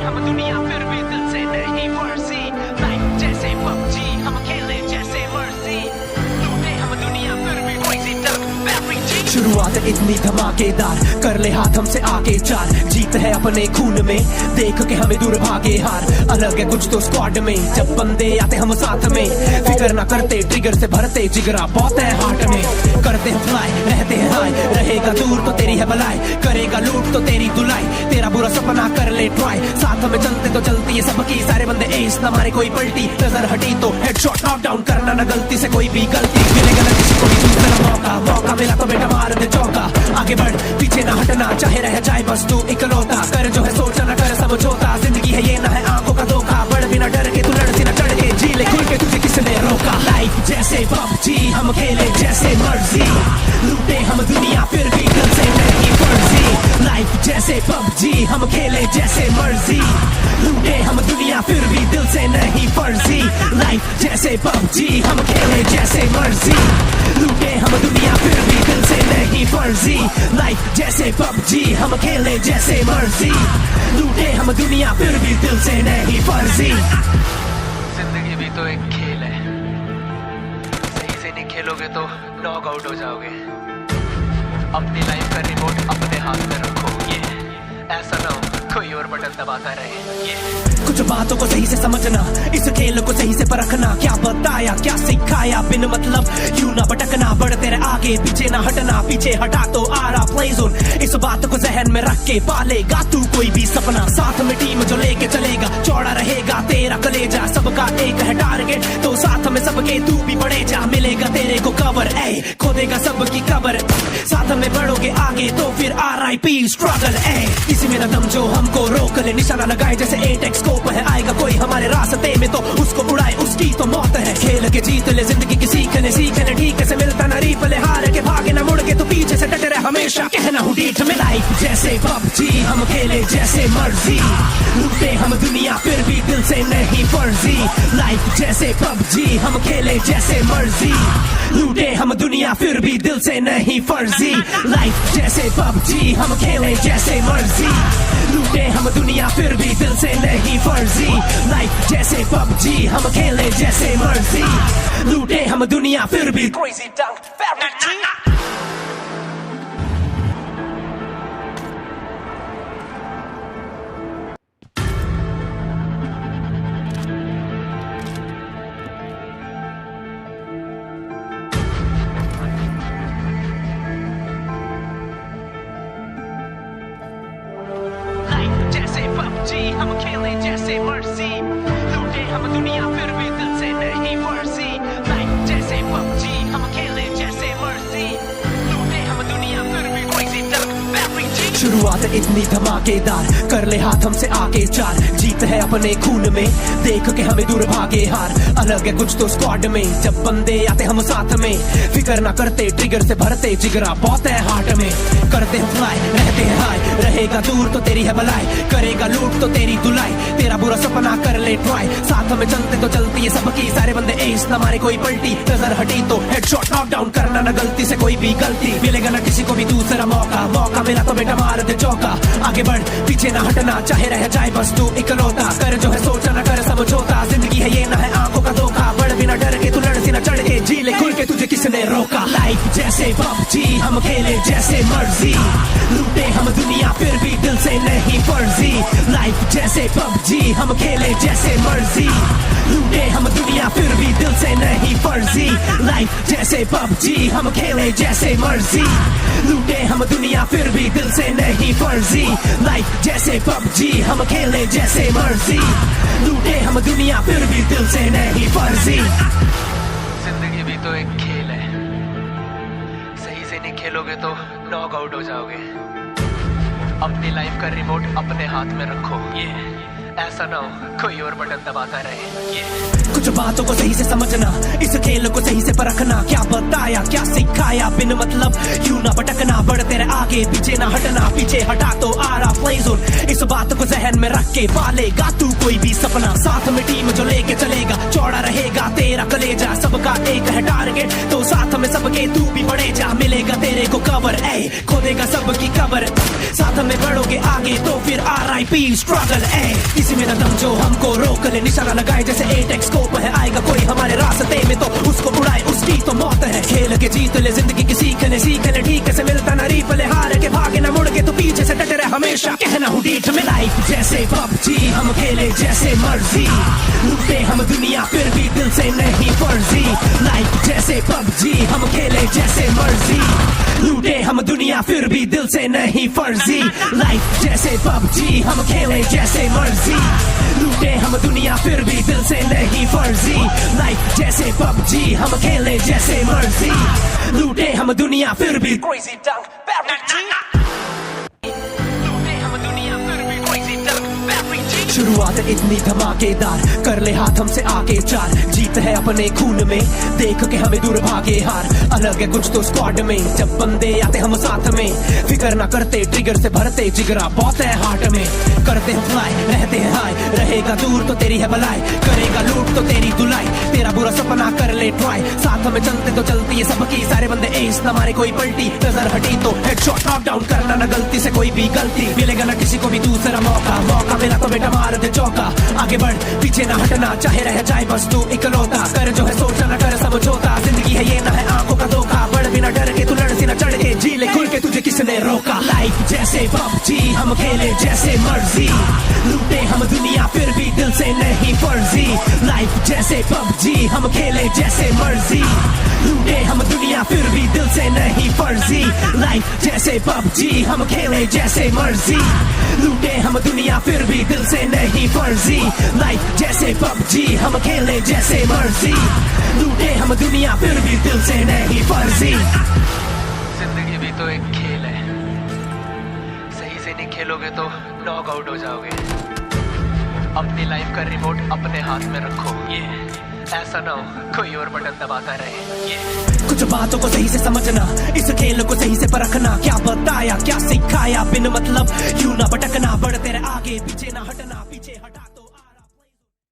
हम दुनिया फिर भी दिल से नहीं फर्जी, लाइफ जैसे पबजी हम खेले जैसे मर्जी, लूटे हम दुनिया फिर भी क्रेजी डग बैटरी जी। शुरुआत इतनी धमाकेदार, कर ले हाथ हमसे आगे चार, जीत है अपने खून में, देख के हमें दूर भागे हार, अलग है कुछ तो स्क्वाड में, जब बंदे आते हम साथ में, फिक्र ना करते ट्रिगर से भरते जिगरा बहुत है हार्ट में, करते हैं फ्लाई रहते हैं हाई, रहेगा दूर तो तेरी है भलाई, करेगा लूट तो तेरी धुलाई, तेरा बुरा सपना कर ले ट्राई, साथ में चलते तो चलती है सबकी, सारे बंदे एस ना मारे कोई पलटी, नजर हटी तो हेडशॉट नॉक डाउन करना ना गलती से कोई भी गलती, मिलेगा ना किसी को भी दूसरा मौका, मौका मिला तो बेटा मार दे चौका, आगे बढ़ पीछे ना हटना, चाहे रह जाए बस तू इकलौता, कर जो है सोचा ना कर समझौता, जिंदगी है ये ना है आंखों का धोखा, बढ़ बिना डर के तू लड़ ना चढ़ के, जी ले खुल के तुझे किसने रोका, लाइफ जैसे पबजी हम खेले जैसे मर्जी, लूटे हम दुनिया फिर भी दिल से नहीं फर्जी, लाइफ जैसे पबजी हम खेले जैसे मर्जी, लूटे हम दुनिया फिर भी दिल से नहीं फर्जी, लाइफ जैसे पबजी हम खेले जैसे मर्जी, लूटे हम दुनिया फिर भी दिल से नहीं फर्जी, लाइफ जैसे पबजी हम खेले जैसे मर्जी, लूटे हम दुनिया फिर भी दिल से नहीं फर्जी। जिंदगी भी तो एक खेल है, सही से नहीं खेलोगे तो नॉक आउट हो जाओगे, अपनी लाइफ का रिमोट अपने हाथ में रखो, ये ऐसा ना हो कोई और बटन दबाता रहे, ये कुछ बातों को सही से समझना, इस खेल को सही से परखना, क्या बताया क्या सिखाया बिन मतलब यूं ना भटकना, बढ़ तेरे आगे पीछे ना हटना, पीछे हटा तो आ रहा प्ले जोन, इस बात को जहन में रख के पालेगा तू कोई भी सपना, साथ में टीम जो लेके चलेगा, चौड़ा रहेगा तेरा कलेजा, सबका एक है टारगेट तो साथ में सबके तू भी बढ़े जा, मिलेगा तेरे को कवर ए, खोदेगा सबकी कबर, साथ में बढ़ोगे आगे तो फिर RIP स्ट्रगल ए, किसी में न दम जो हमको रोक ले, निशाना लगाए जैसे 8x स्कोप है, आएगा कोई हमारे रास्ते में तो उसको उड़ाए उसकी तो मौत है, खेल के जीत ले जिंदगी की सीखने ठीक से मिलता ना रीप ले, हार के भागे ना मुड़ के तो पीछे से डटे रहे हमेशा, कहना हूँ डीठ में, लाइफ जैसे पबजी हम खेले जैसे मर्जी, लूटे हम दुनिया फिर भी दिल से नहीं फर्जी, लाइफ जैसे पबजी हम खेले जैसे मर्जी, लूटे हम दुनिया फिर भी दिल से नहीं फर्जी, लाइफ जैसे पबजी हम खेले जैसे मर्जी, लूटे हम दुनिया फिर भी दिल से नहीं फर्जी, लाइफ जैसे पबजी हम खेले जैसे मर्जी, लूटे हम दुनिया फिर भी क्रेजी डंक बैटरी। पबजी हम खेले जैसे मर्जी, लूटे हम दुनिया फिर भी दिल से नहीं फर्जी, लाइफ जैसे पबजी हम खेले जैसे मर्जी, लूटे हम दुनिया फिर भी क्रेजी डग बैटरी जी। शुरुआत इतनी धमाकेदार, कर ले हाथ हमसे आगे चार, जीत है अपने खून में, देख के हमें दूर भागे हार, अलग है कुछ तो स्क्वाड में, जब बंदे आते हम साथ में, फिक्र ना करते ट्रिगर से भरते जिगरा बहुत है हार्ट में, करते हैं फ्लाई रहते हैं हाई, रहेगा दूर तो तेरी है भलाई, करेगा लूट तो तेरी धुलाई, तेरा बुरा सपना कर ले ट्राई, साथ में चलते तो चलती है सबकी, सारे बंदे एस ना मारे कोई पलटी, नजर हटी तो हेडशॉट नॉक डाउन करना ना गलती से कोई भी गलती, मिलेगा ना किसी को भी दूसरा मौका, मौका मिला तो बेटा मार दे चौका, आगे बढ़ पीछे ना हटना, चाहे रह जाए बस तू इकलौता, कर जो है सोचा ना कर समझौता, जिंदगी है ये ना है आंखों का धोखा, बढ़ बिना डर के तू लड़ ना चढ़ के, जी ले खुल के तुझे किसने रोका, लाइफ जैसे पबजी हम खेले जैसे मर्जी, लूटे हम दुनिया फिर भी दिल से नहीं फर्जी, लाइफ जैसे पबजी हम खेले जैसे मर्जी, लूटे हम दुनिया फिर भी दिल से नहीं फर्जी, लाइफ जैसे पबजी हम खेले जैसे मर्जी, लूटे हम दुनिया फिर भी दिल से नहीं फर्जी, लाइफ जैसे पबजी हम खेले जैसे मर्जी, लूटे हम दुनिया फिर भी दिल से नहीं फर्जी। जिंदगी भी तो एक खेल है, सही से नहीं खेलोगे तो नॉक आउट हो जाओगे, अपनी लाइफ का रिमोट अपने हाथ में रखो, ये ऐसा ना हो कोई और बटन दबाता रहे। कुछ बातों को सही से समझना, इस खेल को सही से परखना, क्या बताया क्या सिखाया बिन मतलब क्यों ना भटकना, बढ़ते रहे आगे पीछे ना हटना, पीछे हटा तो आ रहा प्ले जोन। इस बात को जहन में रख के पालेगा तू कोई भी सपना, साथ में टीम जो लेके चलेगा चौड़ा रहेगा तेरा कलेजा, सबका एक है टारगेट तो साथ में सबके तू भी बढ़े जा, मिलेगा तेरे को कवर ए खोदेगा सबकी कबर, साथ में बढ़ोगे आगे तो फिर RIP स्ट्रगल ए, किसी में न दम जो हमको रोक ले, निशाना लगाए जैसे 8x स्कोप है, आएगा कोई हमारे रास्ते में तो उसको उड़ाए उसकी तो मौत है, खेल के जीत ले जिंदगी की सीख ले ठीक से मिलता ना रीप ले, हार के भागे ना मुड़ के तो पीछे से डटे रहे हमेशा, कहना हूँ डीठ में लाइफ जैसे PUBG हम खेले जैसे मर्जी, लूटे हम दुनिया फिर भी दिल से नहीं फर्जी, लाइफ जैसे PUBG हम खेले जैसे मर्जी, लूटे हम दुनिया फिर भी दिल से नहीं फर्जी, लाइफ जैसे PUBG हम खेले जैसे मर्जी, लूटे हम दुनिया फिर भी दिल से नहीं फर्जी, लाइफ जैसे PUBG हम खेले जैसे मर्जी, लूटे हम दुनिया फिर भी crazy dunk लूटे हम दुनिया फिर भी crazy dunk शुरुआत इतनी धमाकेदार, कर ले हाथ हमसे आके चार, जीत है अपने खून में, देख के हमें दूर भागे हार, अलग है कुछ तो स्क्वाड में, जब बंदे आते हम साथ में, फिक्र ना करते ट्रिगर से भरते जिगरा बहुत है हार्ट में, करते हैं फ्लाई रहते हैं हाई, रहेगा दूर तो तेरी है भलाई, करेगा लूट तो तेरी धुलाई, तेरा बुरा सपना कर ले ट्राई, साथ में चलते तो चलती है सबकी, सारे बंदे एस ना मारे कोई पलटी, नजर हटी तो हेडशॉट नॉक डाउन करना ना गलती से कोई भी गलती, मिलेगा ना किसी को भी दूसरा मौका, मौका मिला तो बेटा मार दे चौका, आगे बढ़ पीछे ना हटना, चाहे रह जाए बस तू इकलौता, कर जो है सोचा ना कर समझौता, जिंदगी है ये ना है आंखों का धोखा, बढ़ बिना डर के तू लड़ सी ना चढ़ के, जी ले खुल के तुझे किसने रोका, लाइफ जैसे PUBG हम खेले जैसे मर्जी, लूटे हम दुनिया फिर भी दिल से नहीं फर्जी, लाइफ जैसे PUBG हम खेले जैसे मर्जी, लूटे हम दुनिया फिर भी दिल से नहीं फर्जी, लाइफ जैसे PUBG हम खेले जैसे मर्जी, लूटे हम दुनिया फिर भी दिल से नहीं फर्जी, लाइफ जैसे PUBG हम खेले जैसे मर्जी, लूटे हम दुनिया फिर भी दिल से नहीं फर्जी। जिंदगी भी तो एक खेल है, सही से नहीं खेलोगे तो नॉक आउट हो जाओगे, अपनी लाइफ का रिमोट अपने हाथ में रखो, ऐसा ना हो कोई और बटन दबाता रहे। कुछ बातों को सही से समझना, इस खेल को सही से परखना, क्या बताया क्या सिखाया बिन मतलब क्यों ना भटकना, बढ़ते रहे आगे पीछे ना हटना, पीछे हटा तो